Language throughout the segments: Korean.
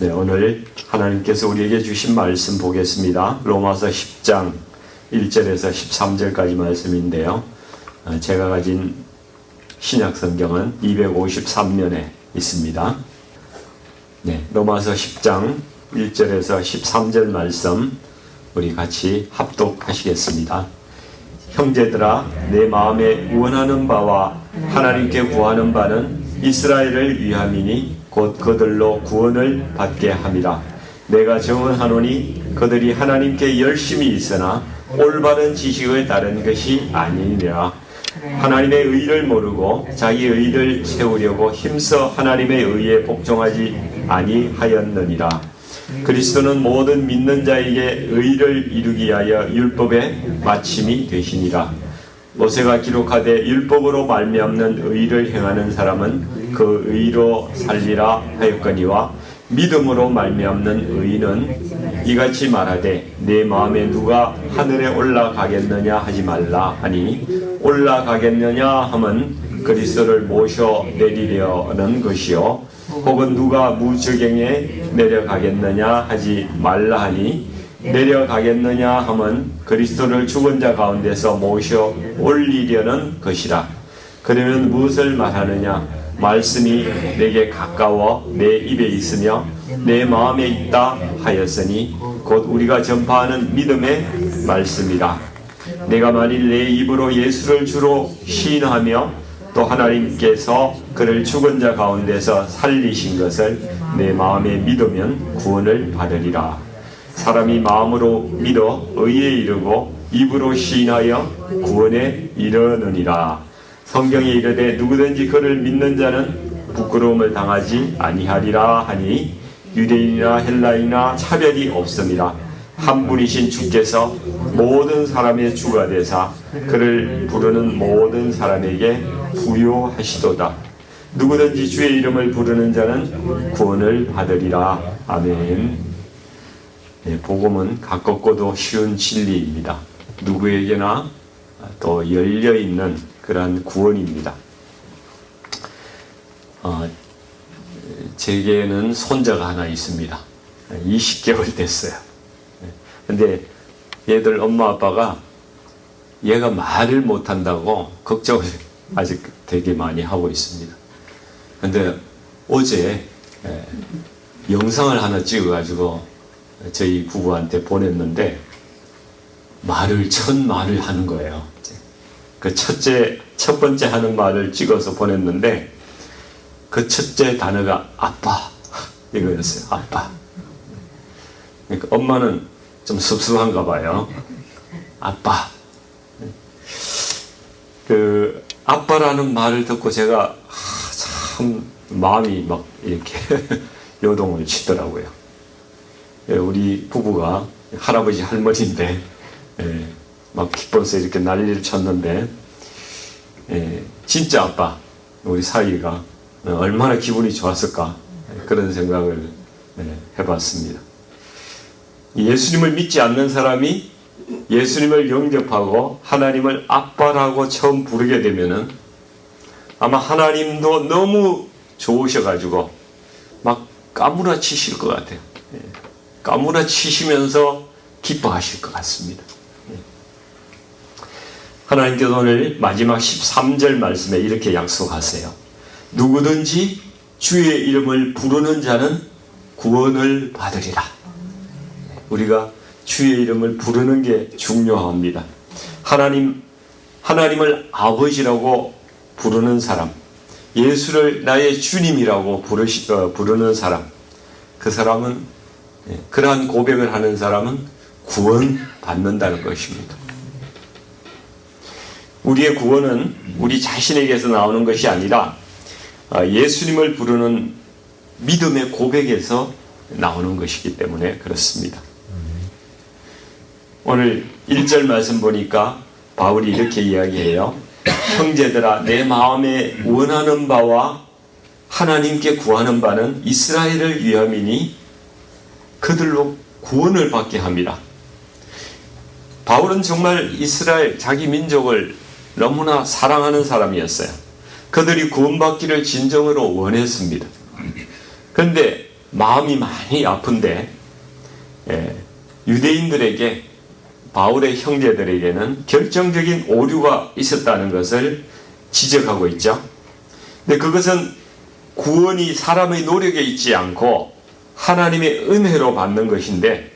네, 오늘 하나님께서 우리에게 주신 말씀 보겠습니다. 로마서 10장 1절에서 13절까지 말씀인데요. 제가 가진 신약 성경은 253면에 있습니다. 네, 로마서 10장 1절에서 13절 말씀 우리 같이 합독하시겠습니다. 형제들아, 내 마음에 원하는 바와 하나님께 구하는 바는 이스라엘을 위함이니 곧 그들로 구원을 받게 함이라. 내가 정언하노니 그들이 하나님께 열심히 있으나 올바른 지식을 따른 것이 아니니라. 하나님의 의를 모르고 자기 의를 세우려고 힘써 하나님의 의에 복종하지 아니하였느니라. 그리스도는 모든 믿는 자에게 의를 이루기 위하여 율법의 마침이 되시니라. 모세가 기록하되 율법으로 말미암는 의를 행하는 사람은 그 의로 살리라 하였거니와 믿음으로 말미암는 의는 이같이 말하되 내 마음에 누가 하늘에 올라가겠느냐 하지 말라 하니 올라가겠느냐 함은 그리스도를 모셔 내리려는 것이요 혹은 누가 무저갱에 내려가겠느냐 하지 말라 하니 내려가겠느냐 함은 그리스도를 죽은 자 가운데서 모셔 올리려는 것이라. 그러면 무엇을 말하느냐? 말씀이 내게 가까워 내 입에 있으며 내 마음에 있다 하였으니 곧 우리가 전파하는 믿음의 말씀이라. 내가 만일 내 입으로 예수를 주로 시인하며 또 하나님께서 그를 죽은 자 가운데서 살리신 것을 내 마음에 믿으면 구원을 받으리라. 사람이 마음으로 믿어 의에 이르고 입으로 시인하여 구원에 이르느니라. 성경에 이르되 누구든지 그를 믿는 자는 부끄러움을 당하지 아니하리라 하니 유대인이나 헬라인이나 차별이 없음이라. 한 분이신 주께서 모든 사람의 주가 되사 그를 부르는 모든 사람에게 부요하시도다. 누구든지 주의 이름을 부르는 자는 구원을 받으리라. 아멘. 네, 복음은 가깝고도 쉬운 진리입니다. 누구에게나 또 열려있는 그러한 구원입니다. 제게는 손자가 하나 있습니다. 20개월 됐어요. 근데 얘들 엄마 아빠가 얘가 말을 못한다고 걱정을 아직 되게 많이 하고 있습니다. 근데 어제 영상을 하나 찍어가지고 저희 부부한테 보냈는데 첫 말을 하는 거예요. 그 첫 번째 하는 말을 찍어서 보냈는데 그 첫째 단어가 아빠 이거였어요. 아빠. 그러니까 엄마는 좀 섭섭한가 봐요. 아빠. 그 아빠라는 말을 듣고 제가 참 마음이 막 이렇게 요동을 치더라고요. 우리 부부가 할아버지 할머니인데 막 기뻐서 이렇게 난리를 쳤는데 진짜 아빠 우리 사위가 얼마나 기분이 좋았을까 그런 생각을 해봤습니다. 예수님을 믿지 않는 사람이 예수님을 영접하고 하나님을 아빠라고 처음 부르게 되면은 아마 하나님도 너무 좋으셔가지고 막 까무라치실 것 같아요. 까무라치시면서 기뻐하실 것 같습니다. 하나님께서 오늘 마지막 13절 말씀에 이렇게 약속하세요. 누구든지 주의 이름을 부르는 자는 구원을 받으리라. 우리가 주의 이름을 부르는 게 중요합니다. 하나님을 아버지라고 부르는 사람, 예수를 나의 주님이라고 부르는 사람, 그 사람은 그러한 고백을 하는 사람은 구원받는다는 것입니다. 우리의 구원은 우리 자신에게서 나오는 것이 아니라 예수님을 부르는 믿음의 고백에서 나오는 것이기 때문에 그렇습니다. 오늘 1절 말씀 보니까 바울이 이렇게 이야기해요. 형제들아, 내 마음에 원하는 바와 하나님께 구하는 바는 이스라엘을 위함이니 그들로 구원을 받게 합니다. 바울은 정말 이스라엘 자기 민족을 너무나 사랑하는 사람이었어요. 그들이 구원받기를 진정으로 원했습니다. 그런데 마음이 많이 아픈데 유대인들에게, 바울의 형제들에게는 결정적인 오류가 있었다는 것을 지적하고 있죠. 근데 그것은 구원이 사람의 노력에 있지 않고 하나님의 은혜로 받는 것인데,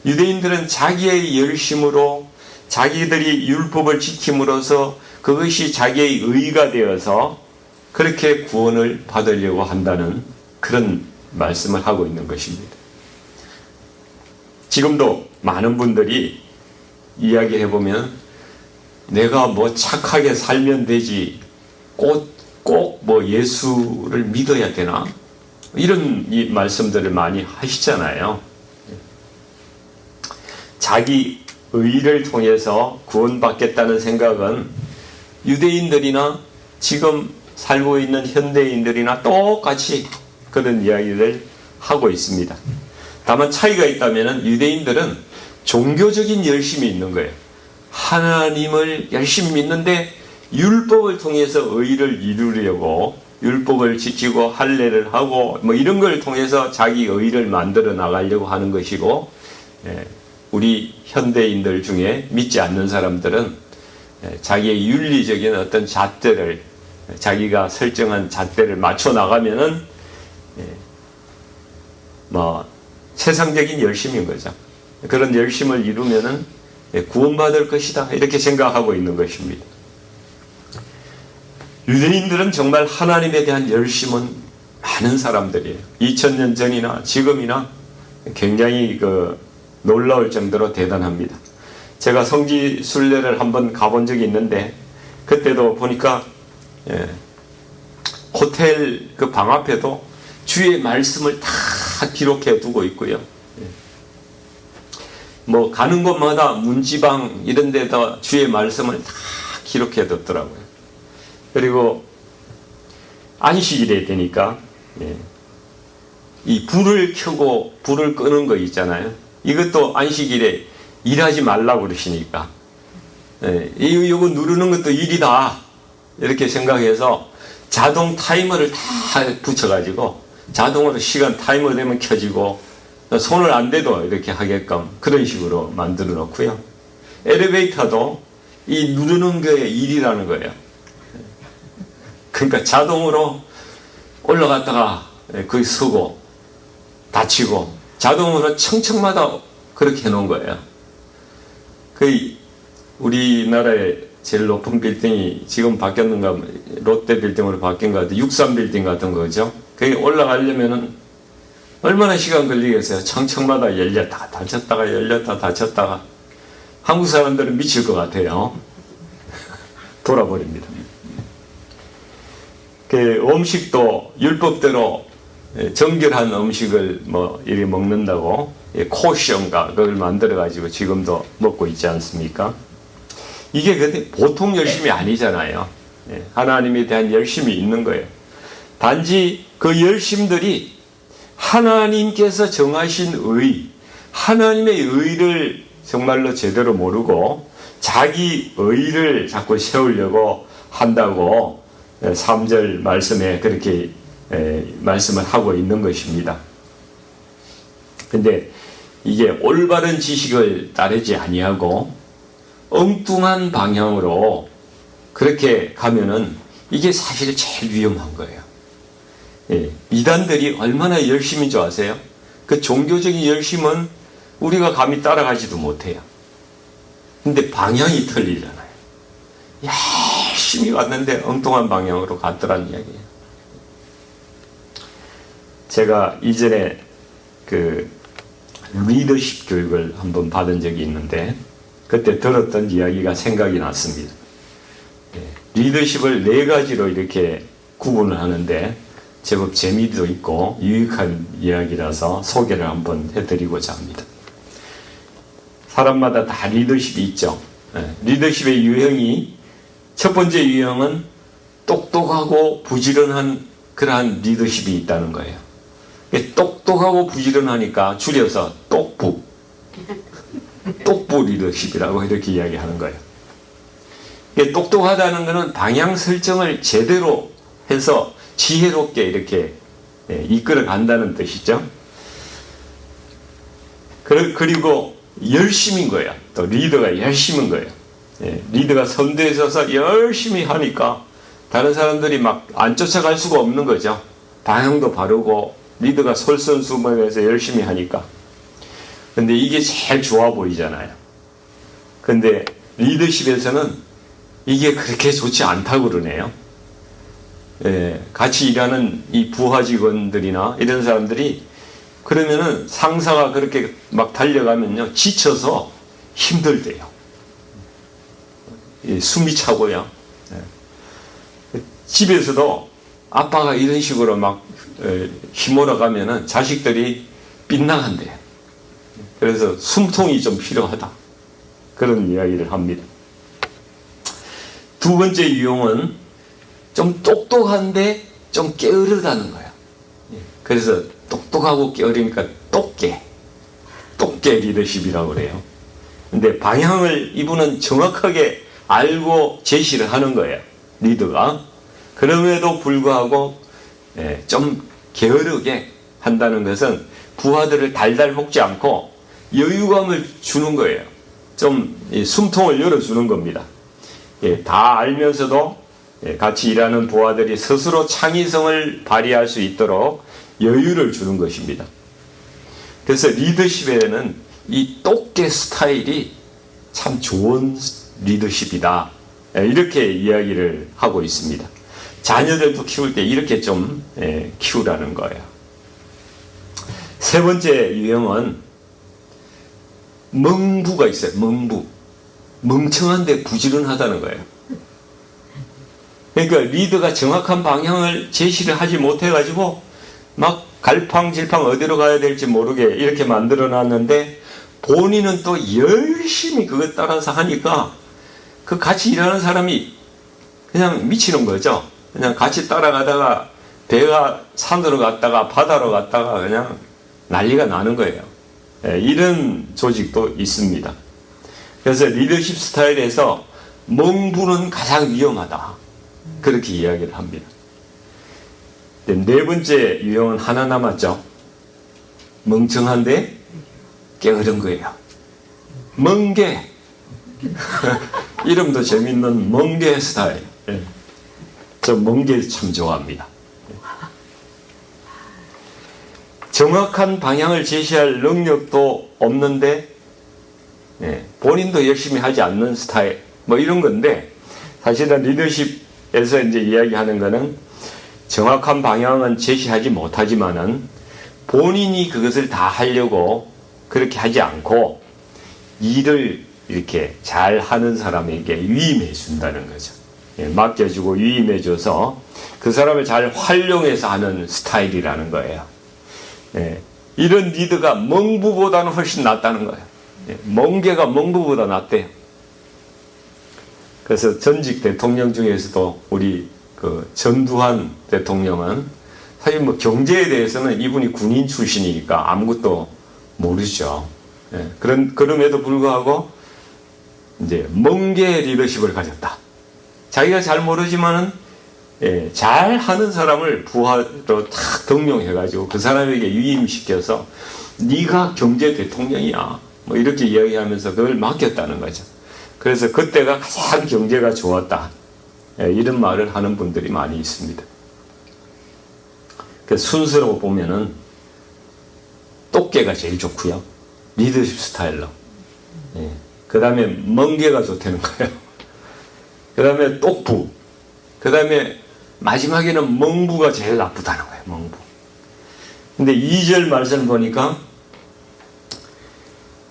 유대인들은 자기의 열심으로 자기들이 율법을 지킴으로써 그것이 자기의 의가 되어서 그렇게 구원을 받으려고 한다는 그런 말씀을 하고 있는 것입니다. 지금도 많은 분들이 이야기해보면 내가 뭐 착하게 살면 되지 꼭 뭐 예수를 믿어야 되나? 이런 이 말씀들을 많이 하시잖아요. 자기 의를 통해서 구원받겠다는 생각은 유대인들이나 지금 살고 있는 현대인들이나 똑같이 그런 이야기를 하고 있습니다. 다만 차이가 있다면 유대인들은 종교적인 열심이 있는 거예요. 하나님을 열심히 믿는데 율법을 통해서 의를 이루려고 율법을 지키고 할례를 하고 뭐 이런 걸 통해서 자기 의를 만들어 나가려고 하는 것이고, 우리 현대인들 중에 믿지 않는 사람들은 자기의 윤리적인 어떤 잣대를, 자기가 설정한 잣대를 맞춰 나가면은 뭐 세상적인 열심인 거죠. 그런 열심을 이루면은 구원받을 것이다, 이렇게 생각하고 있는 것입니다. 유대인들은 정말 하나님에 대한 열심은 많은 사람들이에요. 2000년 전이나 지금이나 굉장히 놀라울 정도로 대단합니다. 제가 성지 순례를 한번 가본 적이 있는데, 그때도 보니까 호텔 그 방 앞에도 주의 말씀을 다 기록해 두고 있고요. 뭐 가는 곳마다 문지방 이런 데다 주의 말씀을 다 기록해 뒀더라고요. 그리고 안식일에 되니까 이 불을 켜고 불을 끄는 거 있잖아요. 이것도 안식일에 일하지 말라고 그러시니까 이거 누르는 것도 일이다, 이렇게 생각해서 자동 타이머를 다 붙여가지고 자동으로 시간 타이머 되면 켜지고 손을 안 대도 이렇게 하게끔 그런 식으로 만들어 놓고요. 엘리베이터도 이 누르는 게 일이라는 거예요. 그러니까 자동으로 올라갔다가 거기 서고 다치고 자동으로 층층마다 그렇게 해놓은 거예요. 우리나라의 제일 높은 빌딩이 지금 바뀌었는가, 롯데 빌딩으로 바뀐 것 같아요. 63빌딩 같은 거죠. 거기 올라가려면은 얼마나 시간 걸리겠어요. 층층마다 열렸다가 닫혔다가 열렸다가 닫혔다가. 한국 사람들은 미칠 것 같아요. 돌아버립니다. 음식도 율법대로 정결한 음식을 뭐 이렇게 먹는다고 코시엄가 그걸 만들어 가지고 지금도 먹고 있지 않습니까? 이게 근데 보통 열심이 아니잖아요. 하나님에 대한 열심이 있는 거예요. 단지 그 열심들이 하나님께서 정하신 의, 하나님의 의를 정말로 제대로 모르고 자기 의를 자꾸 세우려고 한다고 3절 말씀에 그렇게 말씀을 하고 있는 것입니다. 근데 이게 올바른 지식을 따르지 아니하고 엉뚱한 방향으로 그렇게 가면은 이게 사실 제일 위험한 거예요. 이단들이 얼마나 열심인 줄 아세요? 그 종교적인 열심은 우리가 감히 따라가지도 못해요. 근데 방향이 틀리잖아요. 열심히 왔는데 엉뚱한 방향으로 갔더란 이야기예요. 제가 이전에 리더십 교육을 한번 받은 적이 있는데 그때 들었던 이야기가 생각이 났습니다. 리더십을 4가지로 이렇게 구분을 하는데 제법 재미도 있고 유익한 이야기라서 소개를 한번 해드리고자 합니다. 사람마다 다 리더십이 있죠. 리더십의 유형이, 첫 번째 유형은 똑똑하고 부지런한 그러한 리더십이 있다는 거예요. 똑똑하고 부지런하니까 줄여서 똑부 리더십이라고 이렇게 이야기하는 거예요. 똑똑하다는 것은 방향 설정을 제대로 해서 지혜롭게 이렇게 이끌어 간다는 뜻이죠. 그리고 열심인 거야. 또 리더가 열심인 거예요. 리더가 선두에 서서 열심히 하니까 다른 사람들이 막 안 쫓아갈 수가 없는 거죠. 방향도 바르고 리더가 솔선수범해서 열심히 하니까. 근데 이게 제일 좋아 보이잖아요. 근데 리더십에서는 이게 그렇게 좋지 않다고 그러네요. 같이 일하는 이 부하 직원들이나 이런 사람들이 그러면은 상사가 그렇게 막 달려가면요, 지쳐서 힘들대요. 숨이 차고요. 집에서도 아빠가 이런 식으로 막 힘몰아 가면은 자식들이 빗나간대요. 그래서 숨통이 좀 필요하다. 그런 이야기를 합니다. 두 번째 유형은 좀 똑똑한데 좀 게으르다는 거예요. 그래서 똑똑하고 게으르니까 똑게 리더십이라고 그래요. 근데 방향을 이분은 정확하게 알고 제시를 하는 거예요. 리더가. 그럼에도 불구하고 좀 게으르게 한다는 것은 부하들을 달달 볶지 않고 여유감을 주는 거예요. 좀 숨통을 열어주는 겁니다. 다 알면서도 같이 일하는 부하들이 스스로 창의성을 발휘할 수 있도록 여유를 주는 것입니다. 그래서 리더십에는 이 똑개 스타일이 참 좋은 리더십이다. 이렇게 이야기를 하고 있습니다. 자녀들도 키울 때 이렇게 좀 키우라는 거예요. 세 번째 유형은 멍부가 있어요. 멍부. 멍청한데 부지런하다는 거예요. 그러니까 리더가 정확한 방향을 제시를 하지 못해가지고 막 갈팡질팡 어디로 가야 될지 모르게 이렇게 만들어 놨는데 본인은 또 열심히 그것 따라서 하니까 그 같이 일하는 사람이 그냥 미치는 거죠. 그냥 같이 따라가다가 배가 산으로 갔다가 바다로 갔다가 그냥 난리가 나는 거예요. 이런 조직도 있습니다. 그래서 리더십 스타일에서 멍부는 가장 위험하다. 그렇게 이야기를 합니다. 네 번째 유형은 하나 남았죠. 멍청한데 게으른 거예요. 멍게. 이름도 재밌는 멍게 스타일. 저 멍게 참 좋아합니다. 정확한 방향을 제시할 능력도 없는데 본인도 열심히 하지 않는 스타일. 뭐 이런 건데 사실은 리더십에서 이제 이야기하는 거는 정확한 방향은 제시하지 못하지만은 본인이 그것을 다 하려고 그렇게 하지 않고 일을 이렇게 잘 하는 사람에게 위임해 준다는 거죠. 맡겨주고 위임해 줘서 그 사람을 잘 활용해서 하는 스타일이라는 거예요. 이런 리더가 멍부보다는 훨씬 낫다는 거예요. 멍게가 멍부보다 낫대요. 그래서 전직 대통령 중에서도 우리 그 전두환 대통령은 사실 뭐 경제에 대해서는 이분이 군인 출신이니까 아무것도 모르죠. 그럼에도 불구하고 이제 멍게 리더십을 가졌다. 자기가 잘 모르지만은 잘 하는 사람을 부하로 탁 등용해가지고 그 사람에게 위임시켜서 네가 경제 대통령이야. 뭐 이렇게 이야기하면서 그걸 맡겼다는 거죠. 그래서 그때가 가장 경제가 좋았다. 이런 말을 하는 분들이 많이 있습니다. 그 순서로 보면은 똑개가 제일 좋고요. 리더십 스타일로. 그 다음에 멍게가 좋다는 거예요. 그 다음에 똑부. 그 다음에 마지막에는 멍부가 제일 나쁘다는 거예요. 멍부. 근데 2절 말씀을 보니까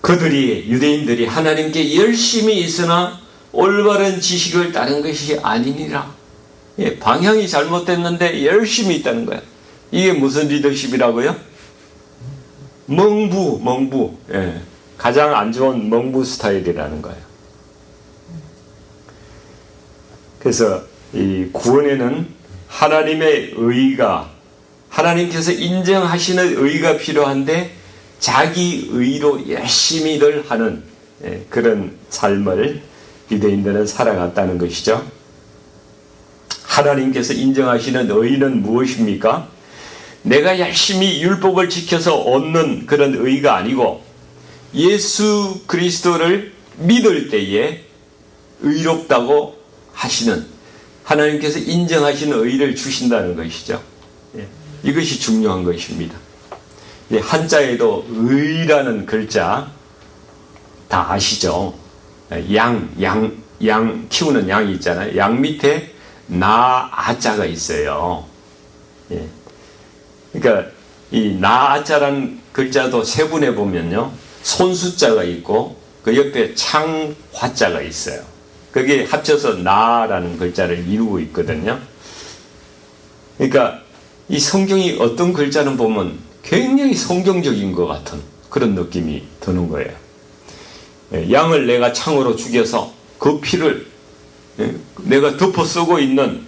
그들이 유대인들이 하나님께 열심히 있으나 올바른 지식을 따른 것이 아니니라. 방향이 잘못됐는데 열심히 있다는 거예요. 이게 무슨 리더십이라고요? 멍부. 가장 안 좋은 멍부 스타일이라는 거예요. 그래서 이 구원에는 하나님의 의가, 하나님께서 인정하시는 의가 필요한데 자기 의로 열심히들 하는 그런 삶을 유대인들은 살아갔다는 것이죠. 하나님께서 인정하시는 의는 무엇입니까? 내가 열심히 율법을 지켜서 얻는 그런 의가 아니고 예수 그리스도를 믿을 때에 의롭다고 하시는, 하나님께서 인정하시는 의를 주신다는 것이죠. 이것이 중요한 것입니다. 한자에도 의라는 글자 다 아시죠? 양 키우는 양이 있잖아요. 양 밑에 아자가 있어요. 그러니까 이 아자라는 글자도 세분해 보면요, 손수자가 있고 그 옆에 창화자가 있어요. 그게 합쳐서 나라는 글자를 이루고 있거든요. 그러니까 이 성경이 어떤 글자는 보면 굉장히 성경적인 것 같은 그런 느낌이 드는 거예요. 양을 내가 창으로 죽여서 그 피를 내가 덮어 쓰고 있는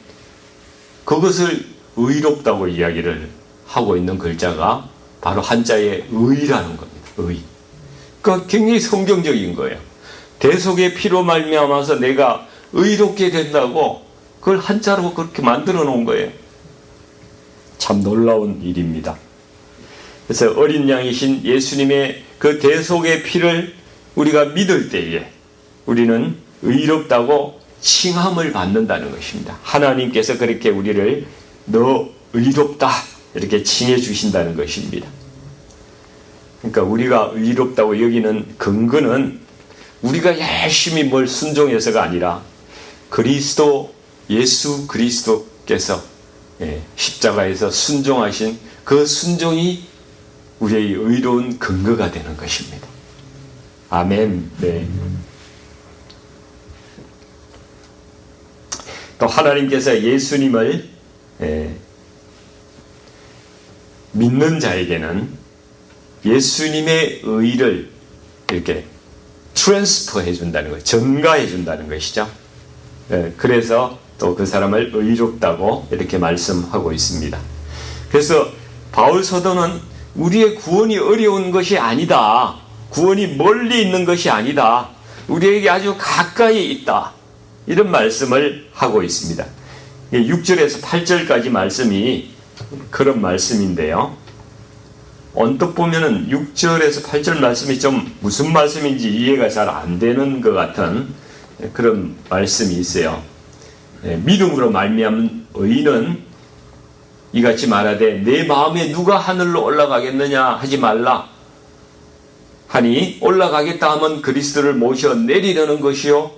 그것을 의롭다고 이야기를 하고 있는 글자가 바로 한자의 의라는 겁니다. 의. 그러니까 굉장히 성경적인 거예요. 대속의 피로 말미암아서 내가 의롭게 된다고 그걸 한자로 그렇게 만들어 놓은 거예요. 참 놀라운 일입니다. 그래서 어린 양이신 예수님의 그 대속의 피를 우리가 믿을 때에 우리는 의롭다고 칭함을 받는다는 것입니다. 하나님께서 그렇게 우리를 너 의롭다 이렇게 칭해 주신다는 것입니다. 그러니까 우리가 의롭다고 여기는 근거는 우리가 열심히 뭘 순종해서가 아니라 예수 그리스도께서 십자가에서 순종하신 그 순종이 우리의 의로운 근거가 되는 것입니다. 아멘. 네. 또 하나님께서 예수님을 믿는 자에게는 예수님의 의를 이렇게 트랜스퍼 해준다는 것, 전가해 준다는 것이죠. 그래서 또 그 사람을 의롭다고 이렇게 말씀하고 있습니다. 그래서 바울 사도는 우리의 구원이 어려운 것이 아니다. 구원이 멀리 있는 것이 아니다. 우리에게 아주 가까이 있다. 이런 말씀을 하고 있습니다. 6절에서 8절까지 말씀이 그런 말씀인데요. 언뜻 보면은 6절에서 8절 말씀이 좀 무슨 말씀인지 이해가 잘 안 되는 것 같은 그런 말씀이 있어요. 믿음으로 말미암은 의인은 이같이 말하되 내 마음에 누가 하늘로 올라가겠느냐 하지 말라 하니 올라가겠다 하면 그리스도를 모셔 내리려는 것이요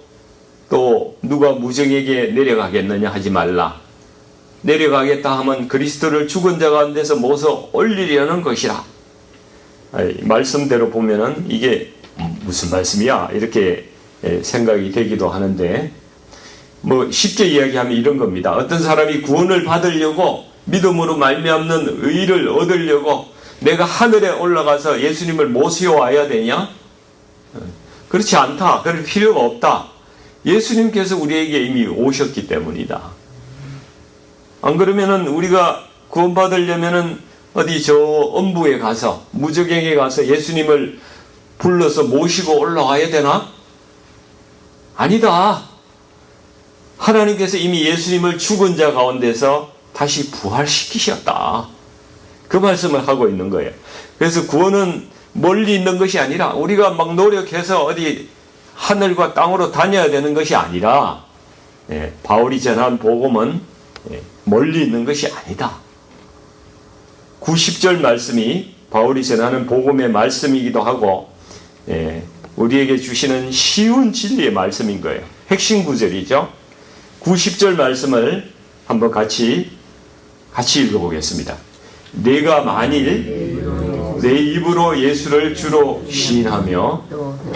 또 누가 무정에게 내려가겠느냐 하지 말라 내려가겠다 하면 그리스도를 죽은 자 가운데서 모셔 올리려는 것이라. 말씀대로 보면은 이게 무슨 말씀이야 이렇게 생각이 되기도 하는데, 뭐 쉽게 이야기하면 이런 겁니다. 어떤 사람이 구원을 받으려고 믿음으로 말미암는 의를 얻으려고 내가 하늘에 올라가서 예수님을 모셔와야 되냐? 그렇지 않다. 그럴 필요가 없다. 예수님께서 우리에게 이미 오셨기 때문이다. 안 그러면은 우리가 구원받으려면은 어디 저 엄부에 가서 무적행에 가서 예수님을 불러서 모시고 올라와야 되나? 아니다. 하나님께서 이미 예수님을 죽은 자 가운데서 다시 부활시키셨다. 그 말씀을 하고 있는 거예요. 그래서 구원은 멀리 있는 것이 아니라 우리가 막 노력해서 어디 하늘과 땅으로 다녀야 되는 것이 아니라 바울이 전한 복음은 멀리 있는 것이 아니다. 90절 말씀이 바울이 전하는 복음의 말씀이기도 하고 우리에게 주시는 쉬운 진리의 말씀인 거예요. 핵심 구절이죠. 90절 말씀을 한번 같이 읽어보겠습니다. 내가 만일 내 입으로 예수를 주로 시인하며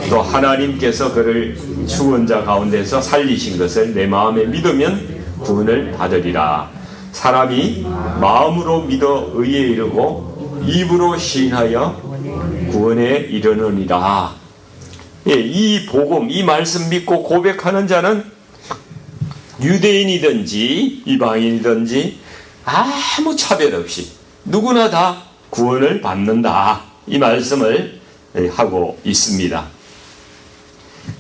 또 하나님께서 그를 죽은 자 가운데서 살리신 것을 내 마음에 믿으면 구원을 받으리라. 사람이 마음으로 믿어 의에 이르고 입으로 시인하여 구원에 이르느니라. 이 복음, 이 말씀 믿고 고백하는 자는 유대인이든지 이방인이든지 아무 차별 없이 누구나 다 구원을 받는다. 이 말씀을 하고 있습니다.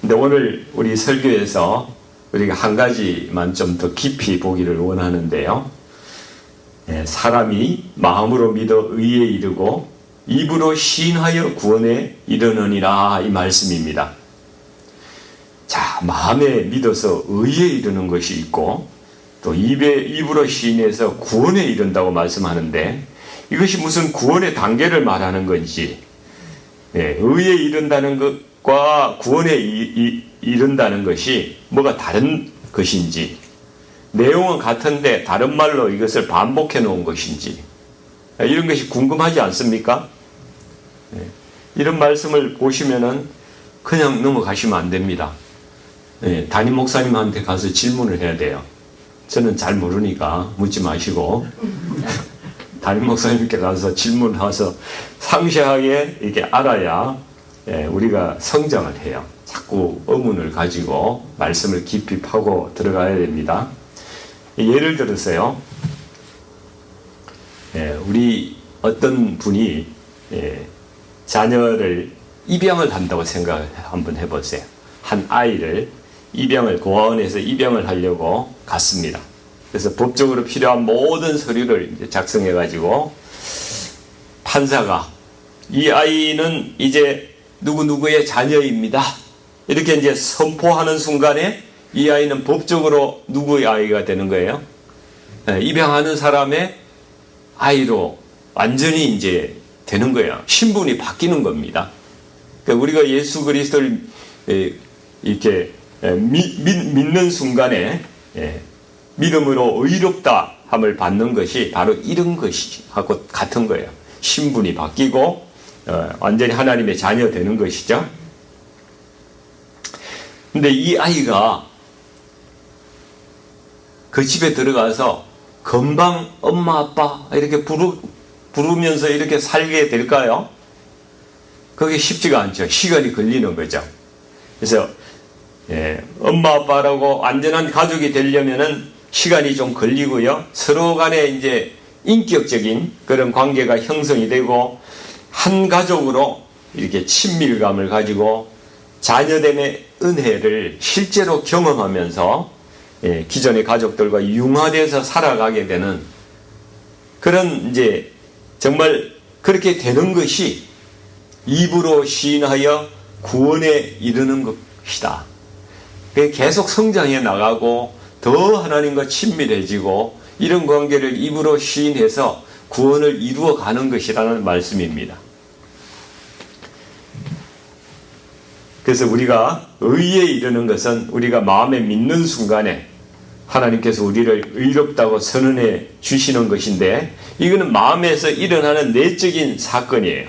근데 오늘 우리 설교에서 우리가 한 가지만 좀 더 깊이 보기를 원하는데요. 사람이 마음으로 믿어 의에 이르고 입으로 시인하여 구원에 이르느니라, 이 말씀입니다. 자, 마음에 믿어서 의에 이르는 것이 있고 또 입으로 시인해서 구원에 이른다고 말씀하는데, 이것이 무슨 구원의 단계를 말하는 건지, 의에 이른다는 것과 구원에 이른다는 것이 뭐가 다른 것인지, 내용은 같은데 다른 말로 이것을 반복해 놓은 것인지, 이런 것이 궁금하지 않습니까? 이런 말씀을 보시면은 그냥 넘어가시면 안 됩니다. 담임 목사님한테 가서 질문을 해야 돼요. 저는 잘 모르니까 묻지 마시고 담임 목사님께 가서 질문해서 상세하게 이렇게 알아야 우리가 성장을 해요. 자꾸 의문을 가지고 말씀을 깊이 파고 들어가야 됩니다. 예를 들어서요, 우리 어떤 분이 자녀를 입양을 한다고 생각을 한번 해보세요. 한 아이를 고아원에서 입양을 하려고 갔습니다. 그래서 법적으로 필요한 모든 서류를 이제 작성해 가지고 판사가 이 아이는 이제 누구누구의 자녀입니다, 이렇게 이제 선포하는 순간에 이 아이는 법적으로 누구의 아이가 되는 거예요? 입양하는 사람의 아이로 완전히 이제 되는 거예요. 신분이 바뀌는 겁니다. 그러니까 우리가 예수 그리스도를 이렇게 믿는 순간에 믿음으로 의롭다 함을 받는 것이 바로 이런 것하고 같은 거예요. 신분이 바뀌고 완전히 하나님의 자녀 되는 것이죠. 근데 이 아이가 그 집에 들어가서 금방 엄마 아빠 이렇게 부르면서 이렇게 살게 될까요? 그게 쉽지가 않죠. 시간이 걸리는 거죠. 그래서 엄마 아빠라고 완전한 가족이 되려면은 시간이 좀 걸리고요. 서로 간에 이제 인격적인 그런 관계가 형성이 되고 한 가족으로 이렇게 친밀감을 가지고 자녀됨의 은혜를 실제로 경험하면서 기존의 가족들과 융화돼서 살아가게 되는 그런 이제 정말 그렇게 되는 것이 입으로 시인하여 구원에 이르는 것이다. 계속 성장해 나가고 더 하나님과 친밀해지고 이런 관계를 입으로 시인해서 구원을 이루어 가는 것이라는 말씀입니다. 그래서 우리가 의에 이르는 것은 우리가 마음에 믿는 순간에 하나님께서 우리를 의롭다고 선언해 주시는 것인데, 이거는 마음에서 일어나는 내적인 사건이에요.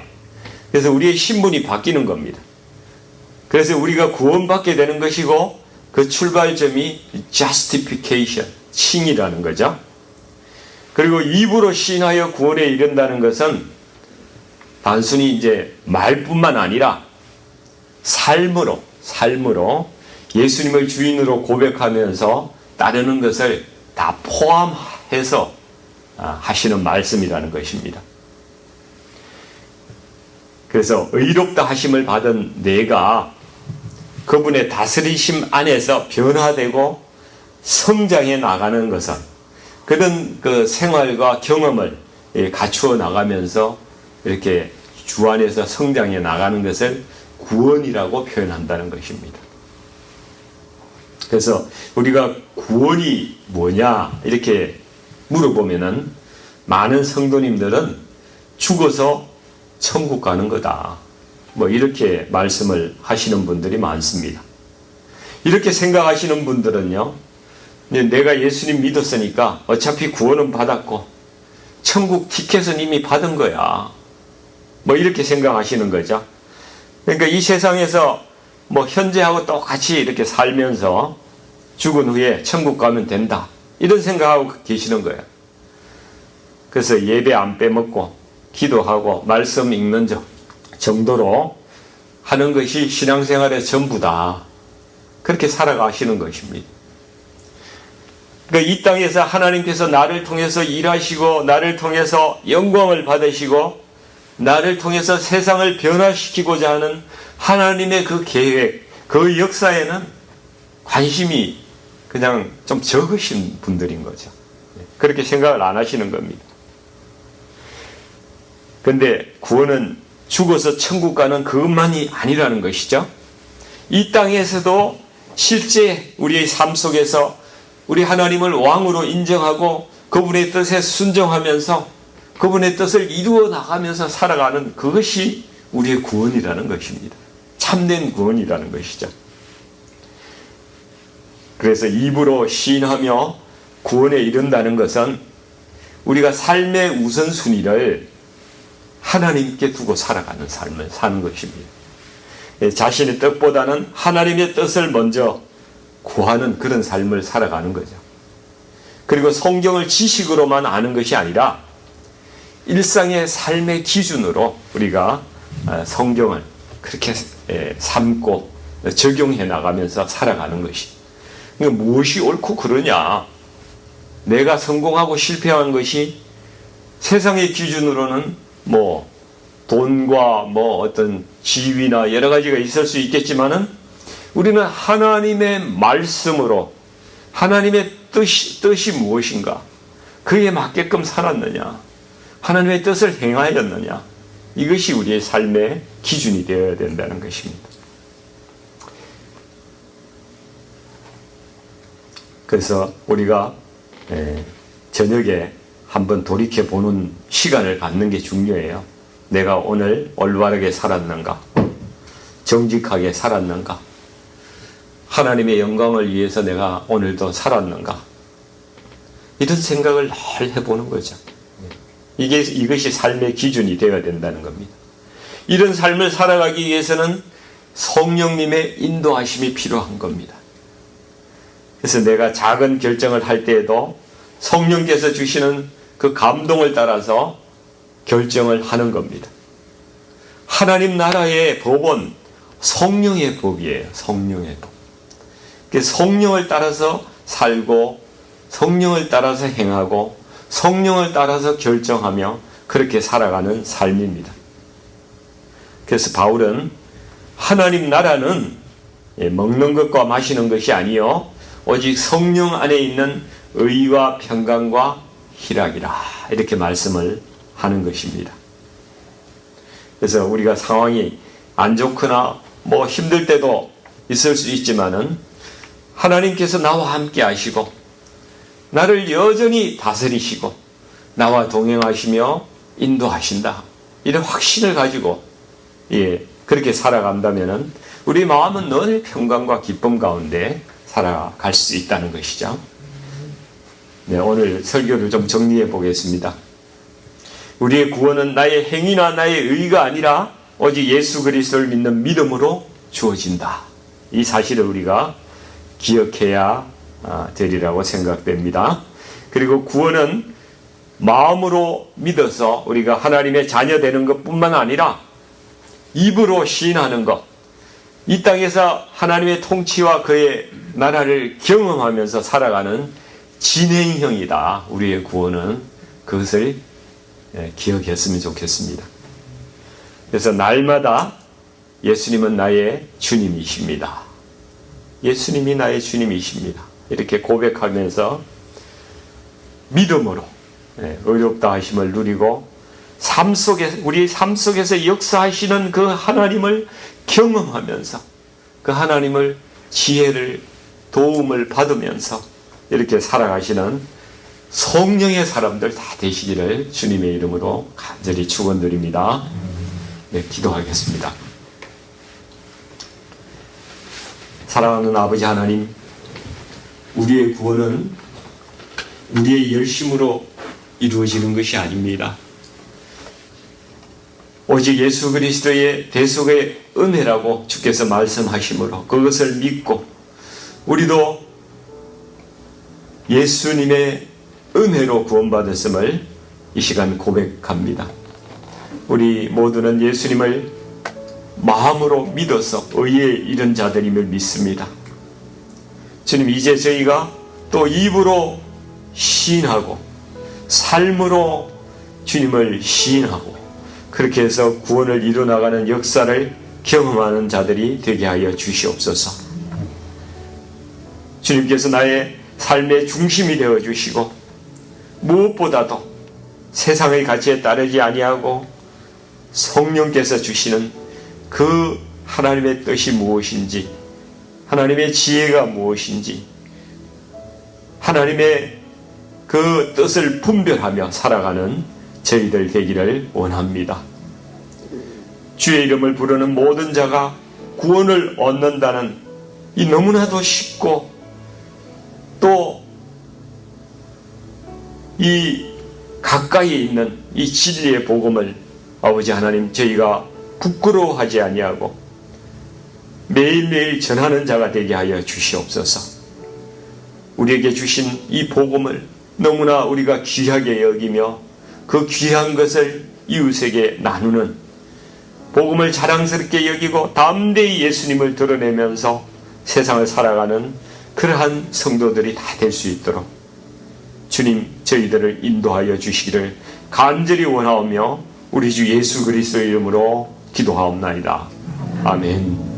그래서 우리의 신분이 바뀌는 겁니다. 그래서 우리가 구원받게 되는 것이고, 그 출발점이 justification, 칭이라는 거죠. 그리고 입으로 시인하여 구원에 이른다는 것은 단순히 이제 말뿐만 아니라 삶으로 예수님을 주인으로 고백하면서 따르는 것을 다 포함해서 하시는 말씀이라는 것입니다. 그래서 의롭다 하심을 받은 내가 그분의 다스리심 안에서 변화되고 성장해 나가는 것은 그런 그 생활과 경험을 갖추어 나가면서 이렇게 주 안에서 성장해 나가는 것을 구원이라고 표현한다는 것입니다. 그래서 우리가 구원이 뭐냐 이렇게 물어보면은 많은 성도님들은 죽어서 천국 가는 거다, 뭐 이렇게 말씀을 하시는 분들이 많습니다. 이렇게 생각하시는 분들은요, 내가 예수님 믿었으니까 어차피 구원은 받았고 천국 티켓은 이미 받은 거야, 뭐 이렇게 생각하시는 거죠. 그러니까 이 세상에서 뭐 현재하고 똑같이 이렇게 살면서 죽은 후에 천국 가면 된다, 이런 생각하고 계시는 거예요. 그래서 예배 안 빼먹고 기도하고 말씀 읽는 정도로 하는 것이 신앙생활의 전부다, 그렇게 살아가시는 것입니다. 그러니까 이 땅에서 하나님께서 나를 통해서 일하시고 나를 통해서 영광을 받으시고 나를 통해서 세상을 변화시키고자 하는 하나님의 그 계획, 그 역사에는 관심이 그냥 좀 적으신 분들인 거죠. 그렇게 생각을 안 하시는 겁니다. 근데 구원은 죽어서 천국 가는 그것만이 아니라는 것이죠. 이 땅에서도 실제 우리의 삶 속에서 우리 하나님을 왕으로 인정하고 그분의 뜻에 순종하면서 그분의 뜻을 이루어 나가면서 살아가는 그것이 우리의 구원이라는 것입니다. 참된 구원이라는 것이죠. 그래서 입으로 시인하며 구원에 이른다는 것은 우리가 삶의 우선순위를 하나님께 두고 살아가는 삶을 사는 것입니다. 자신의 뜻보다는 하나님의 뜻을 먼저 구하는 그런 삶을 살아가는 거죠. 그리고 성경을 지식으로만 아는 것이 아니라 일상의 삶의 기준으로 우리가 성경을 그렇게 삼고 적용해 나가면서 살아가는 것이. 그러니까 무엇이 옳고 그러냐? 내가 성공하고 실패한 것이 세상의 기준으로는 뭐 돈과 뭐 어떤 지위나 여러 가지가 있을 수 있겠지만은 우리는 하나님의 말씀으로 하나님의 뜻이 무엇인가? 그에 맞게끔 살았느냐? 하나님의 뜻을 행하였느냐? 이것이 우리의 삶의 기준이 되어야 된다는 것입니다. 그래서 우리가 저녁에 한번 돌이켜보는 시간을 갖는 게 중요해요. 내가 오늘 올바르게 살았는가? 정직하게 살았는가? 하나님의 영광을 위해서 내가 오늘도 살았는가? 이런 생각을 늘 해보는 거죠. 이것이 삶의 기준이 되어야 된다는 겁니다. 이런 삶을 살아가기 위해서는 성령님의 인도하심이 필요한 겁니다. 그래서 내가 작은 결정을 할 때에도 성령께서 주시는 그 감동을 따라서 결정을 하는 겁니다. 하나님 나라의 법은 성령의 법이에요. 성령의 법. 성령을 따라서 살고 성령을 따라서 행하고 성령을 따라서 결정하며 그렇게 살아가는 삶입니다. 그래서 바울은 하나님 나라는 먹는 것과 마시는 것이 아니요 오직 성령 안에 있는 의와 평강과 희락이라 이렇게 말씀을 하는 것입니다. 그래서 우리가 상황이 안 좋거나 뭐 힘들 때도 있을 수 있지만은 하나님께서 나와 함께 하시고 나를 여전히 다스리시고 나와 동행하시며 인도하신다. 이런 확신을 가지고 그렇게 살아간다면은 우리 마음은 늘 평강과 기쁨 가운데 살아갈 수 있다는 것이죠. 네, 오늘 설교를 좀 정리해 보겠습니다. 우리의 구원은 나의 행위나 나의 의가 아니라 오직 예수 그리스도를 믿는 믿음으로 주어진다. 이 사실을 우리가 기억해야 되리라고 생각됩니다. 그리고 구원은 마음으로 믿어서 우리가 하나님의 자녀 되는 것뿐만 아니라 입으로 시인하는 것, 이 땅에서 하나님의 통치와 그의 나라를 경험하면서 살아가는 진행형이다. 우리의 구원은 그것을 기억했으면 좋겠습니다. 그래서 날마다 예수님은 나의 주님이십니다. 예수님이 나의 주님이십니다. 이렇게 고백하면서 믿음으로 의롭다 하심을 누리고 우리 삶 속에서 역사하시는 그 하나님을 경험하면서 그 하나님을 지혜를 도움을 받으면서 이렇게 살아가시는 성령의 사람들 다 되시기를 주님의 이름으로 간절히 축원드립니다. 네, 기도하겠습니다. 사랑하는 아버지 하나님, 우리의 구원은 우리의 열심으로 이루어지는 것이 아닙니다. 오직 예수 그리스도의 대속의 은혜라고 주께서 말씀하시므로 그것을 믿고 우리도 예수님의 은혜로 구원받았음을 이 시간 고백합니다. 우리 모두는 예수님을 마음으로 믿어서 의에 이른 자들임을 믿습니다. 주님, 이제 저희가 또 입으로 시인하고 삶으로 주님을 시인하고 그렇게 해서 구원을 이루어나가는 역사를 경험하는 자들이 되게 하여 주시옵소서. 주님께서 나의 삶의 중심이 되어 주시고 무엇보다도 세상의 가치에 따르지 아니하고 성령께서 주시는 그 하나님의 뜻이 무엇인지, 하나님의 지혜가 무엇인지, 하나님의 그 뜻을 분별하며 살아가는 저희들 되기를 원합니다. 주의 이름을 부르는 모든 자가 구원을 얻는다는 이 너무나도 쉽고 또 이 가까이에 있는 이 진리의 복음을 아버지 하나님 저희가 부끄러워하지 아니하고 매일매일 전하는 자가 되게 하여 주시옵소서. 우리에게 주신 이 복음을 너무나 우리가 귀하게 여기며 그 귀한 것을 이웃에게 나누는, 복음을 자랑스럽게 여기고 담대히 예수님을 드러내면서 세상을 살아가는 그러한 성도들이 다 될 수 있도록 주님 저희들을 인도하여 주시기를 간절히 원하오며 우리 주 예수 그리스도의 이름으로 기도하옵나이다. 아멘.